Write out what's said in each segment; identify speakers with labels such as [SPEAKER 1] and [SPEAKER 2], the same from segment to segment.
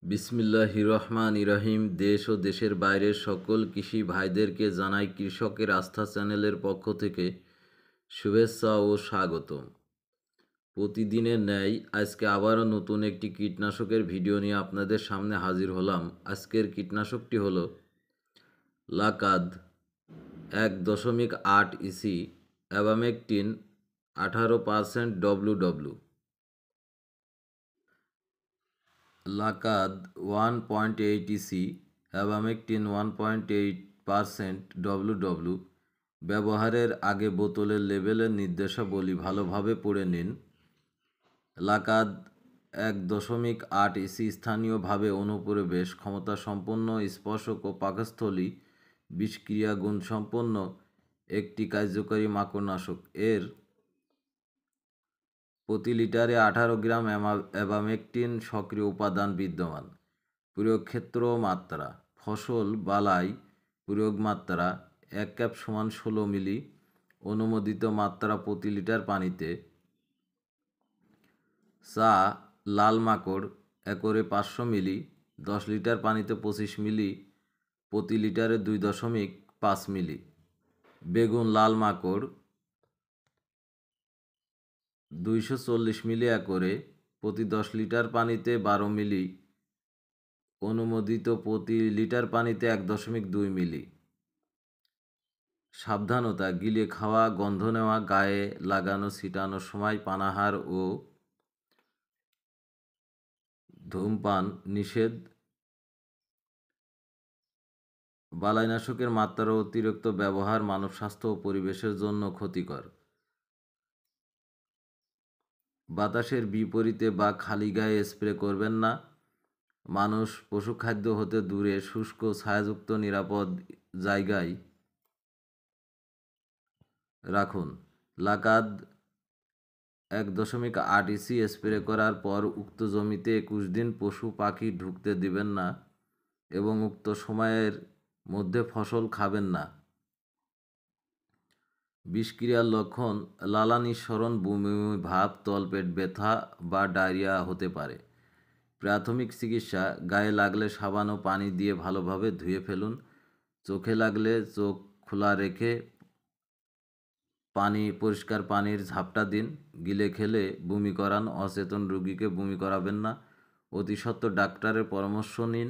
[SPEAKER 1] বিসমিল্লাহির রহমানির রহিম। দেশ ও দেশের বাইরের সকল কৃষি ভাইদেরকে জানাই কৃষকের আস্থা চ্যানেলের পক্ষ থেকে শুভেচ্ছা ও স্বাগতম। প্রতিদিনের ন্যায় আজকে আবারও নতুন একটি কীটনাশকের ভিডিও নিয়ে আপনাদের সামনে হাজির হলাম। আজকের কীটনাশকটি হলো লাকাদ 1.8 ইসি অ্যাবামেকটিন 18% WW। লাকাদ 1.8 ইসি অ্যাবামেকটিন 1.8% WW। ব্যবহারের আগে বোতলের লেবেলের নির্দেশাবলী ভালোভাবে পড়ে নিন। লাকাদ 1.8 ইসি স্থানীয়ভাবে অনুপ্রবেশ ক্ষমতাসম্পন্ন, স্পর্শক ও পাকস্থলী বিষক্রিয়া গুণসম্পন্ন একটি কার্যকরী মাকড়নাশক। এর প্রতি লিটারে 18 গ্রাম অ্যাবামেকটিন সক্রিয় উপাদান বিদ্যমান। প্রয়োগ ক্ষেত্র ও মাত্রা: ফসল বালাই প্রয়োগ মাত্রা 1 ক্যাপ সমান 16 মিলি। অনুমোদিত মাত্রা প্রতি লিটার পানিতে। চা লাল মাকড় একরে 500 মিলি, 10 লিটার পানিতে 25 মিলি, প্রতি লিটারে 2.5 মিলি। বেগুন লাল মাকড় 240 মিলি একরে, প্রতি 10 লিটার পানিতে 12 মিলি। অনুমোদিত প্রতি লিটার পানিতে 1.2 মিলি। সাবধানতা: গিলে খাওয়া, গন্ধ নেওয়া, গায়ে লাগানো, ছিটানোর সময় পানাহার ও ধূমপান নিষেধ। বালাইনাশকের মাত্রা ও অতিরিক্ত ব্যবহার মানব স্বাস্থ্য ও পরিবেশের জন্য ক্ষতিকর। বাতাসের বিপরীতে বা খালি গায়ে স্প্রে করবেন না। মানুষ পশুখাদ্য হতে দূরে শুষ্ক ছায়াযুক্ত নিরাপদ জায়গায় রাখুন। লাকাদ 1.8 ইসি স্প্রে করার পর উক্ত জমিতে 21 দিন পশু পাখি ঢুকতে দিবেন না এবং উক্ত সময়ের মধ্যে ফসল খাবেন না। বিষক্রিয়ার লক্ষণ: লালা নিঃসরণ, বমি বমি ভাব, তলপেট ব্যথা বা ডায়রিয়া হতে পারে। প্রাথমিক চিকিৎসা: গায়ে লাগলে সাবান ও পানি দিয়ে ভালোভাবে ধুয়ে ফেলুন। চোখে লাগলে চোখ খোলা রেখে পরিষ্কার পানির ঝাপটা দিন। গিলে খেলে বমি করান, অচেতন রোগীকে বমি করাবেন না। অতি সত্বর ডাক্তারের পরামর্শ নিন।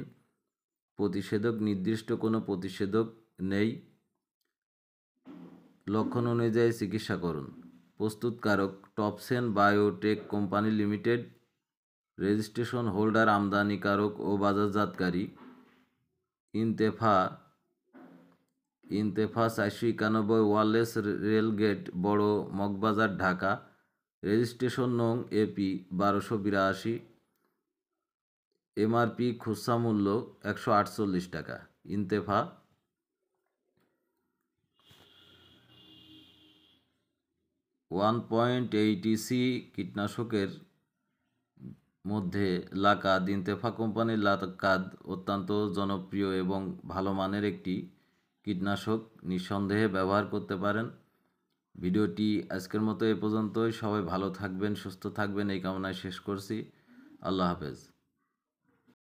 [SPEAKER 1] প্রতিষেধক: নির্দিষ্ট কোনো প্রতিষেধক নেই, লক্ষণ অনুযায়ী চিকিৎসা করুন। প্রস্তুতকারক: Topsen biotech company limited. Registration holder, আমদানিকারক ও বাজারজাতকারী ইনতেফা 491 ওয়ারলেস রেলগেট, বড় মগবাজার, ঢাকা। রেজিস্ট্রেশন নং এপি 1282। এমআরপি খুচরা মূল্য 148 টাকা। ইনতেফা 1.8 ইসি কীটনাশকের মধ্যে লাকাদ, ইনতেফা কোম্পানির লাকাদ অত্যন্ত জনপ্রিয় এবং ভালো মানের একটি কীটনাশক। নিঃসন্দেহে ব্যবহার করতে পারেন। ভিডিওটি আজকের মতো এ পর্যন্তই। সবাই ভালো থাকবেন, সুস্থ থাকবেন এই কামনায় শেষ করছি। আল্লাহ হাফেজ।